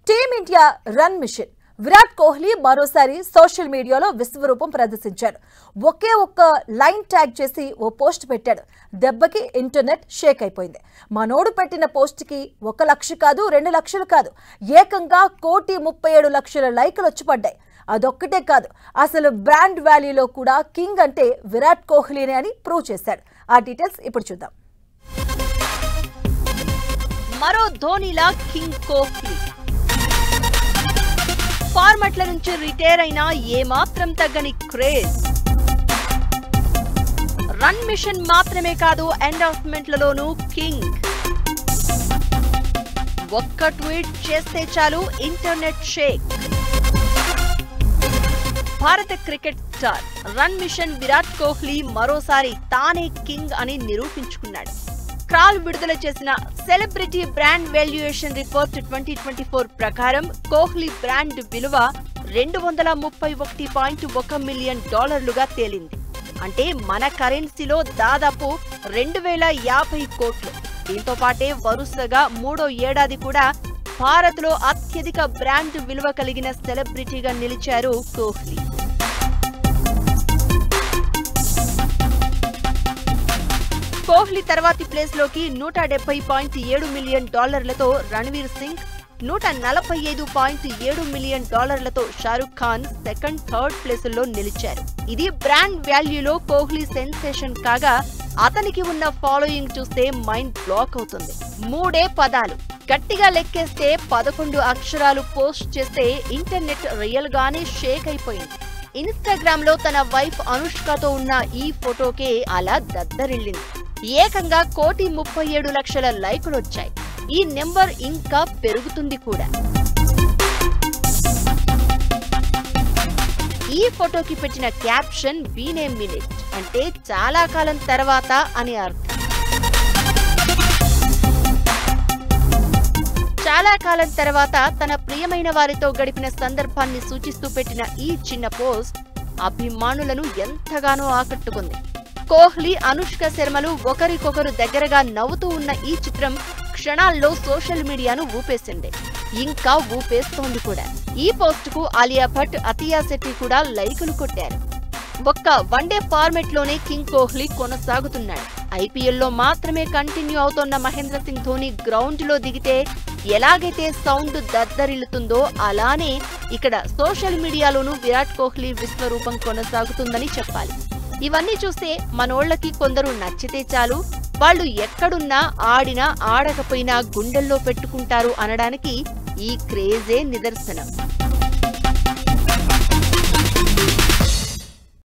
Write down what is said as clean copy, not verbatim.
Team India run machine Virat Kohli మరోసారి social మీడియాలో విశ్వరూపం ప్రదర్శించాడు. ఒకే ఒక్క లైన్ ట్యాగ్ చేసి ఓ పోస్ట్ పెట్టాడు. దెబ్బకి ఇంటర్నెట్ షేక్ అయిపోయింది. మనోడు పెట్టిన పోస్ట్ కి 1 లక్ష కాదు 2 లక్షలు కాదు, ఏకంగా 1,37,00,000 లైకులు వచ్చి పడ్డాయి. అదొక్కటే కాదు, అసలు బ్రాండ్ వాల్యూలో కూడా కింగ్ అంటే విరాట్ కోహ్లీనే అని ప్రూవ్ చేశాడు. ఆ డీటెయిల్స్ ఇప్పుడు చూద్దాం. మరో ధోనిలా కింగ్ కోహ్లీ ఫార్మాట్ల నుంచి రిటైర్ అయినా ఏమాత్రం తగ్గని క్రేజ్. రన్ మిషన్ మాత్రమే కాదు, ఎండోర్స్మెంట్లలోనూ కింగ్. ఒక్క ట్వీట్ చేస్తే చాలు ఇంటర్నెట్ షేక్. భారత cricket star run machine Virat Kohli మరోసారి తానే కింగ్ అని నిరూపించుకున్నాడు. క్రాల్ విడుదల చేసిన సెలబ్రిటీ బ్రాండ్ వాల్యుయేషన్ రిపోర్ట్ 2024 ప్రకారం కోహ్లీ బ్రాండ్ విలువ $231.1 మిలియన్ తేలింది. అంటే మన కరెన్సీలో దాదాపు 2050 కోట్లు. దీంతో పాటే వరుసగా 3వ ఏడాది కూడా భారత్లో అత్యధిక బ్రాండ్ విలువ కలిగిన సెలబ్రిటీగా నిలిచారు కోహ్లీ. కోహ్లీ తర్వాతి ప్లేస్ లోకి $170.7 million Ranveer Singh, $145.7 million Shahrukh Khan second, third ప్లేసుల్లో నిలిచారు. ఇది బ్రాండ్ వాల్యూలో కోహ్లీ సెన్సేషన్ కాగా, అతనికి ఉన్న ఫాలోయింగ్ చూస్తే మైండ్ బ్లాక్ అవుతుంది. 3 పదాలు గట్టిగా లెక్కేస్తే 11 అక్షరాలు పోస్ట్ చేస్తే ఇంటర్నెట్ రియల్ గానే షేక్ అయిపోయింది. ఇన్స్టాగ్రామ్ లో తన వైఫ్ అనుష్కతో ఉన్న ఈ ఫోటోకే అలా దద్దరిల్లింది. ఏకంగా 1,37,00,000 లైకులు వచ్చాయి. ఈ నెంబర్ ఇంకా పెరుగుతుంది కూడా. ఈ ఫోటోకి పెట్టిన క్యాప్షన్ బీన్ ఏ మినిట్ అంటే చాలా కాలం తర్వాత అని అర్థం. చాలా కాలం తర్వాత తన ప్రియమైన వారితో గడిపిన సందర్భాన్ని సూచిస్తూ పెట్టిన ఈ చిన్న పోస్ట్ అభిమానులను ఎంతగానో ఆకట్టుకుంది. కోహ్లీ, అనుష్క శర్మలు ఒకరికొకరు దగ్గరగా నవ్వుతూ ఉన్న ఈ చిత్రం క్షణాల్లో సోషల్ మీడియాను ఊపేసింది. ఇంకా ఊపేస్తోంది కూడా. ఈ పోస్ట్ కు ఆలియా భట్, అతియా శెట్టి కూడా లైకులు కొట్టారు. ఒక్క వన్డే ఫార్మెట్ లోనే కింగ్ కోహ్లీ కొనసాగుతున్నాడు. ఐపీఎల్లో మాత్రమే కంటిన్యూ అవుతోన్న మహేంద్ర సింగ్ ధోని గ్రౌండ్ లో దిగితే ఎలాగైతే సౌండ్ దద్దరిల్లుతుందో అలానే ఇక్కడ సోషల్ మీడియాలోనూ విరాట్ కోహ్లీ విశ్వరూపం కొనసాగుతుందని చెప్పాలి. ఇవన్నీ చూస్తే మనోళ్లకి కొందరు నచ్చితే చాలు, వాళ్ళు ఎక్కడున్నా ఆడినా ఆడకపోయినా గుండెల్లో పెట్టుకుంటారు అనడానికి ఈ క్రేజే నిదర్శనం.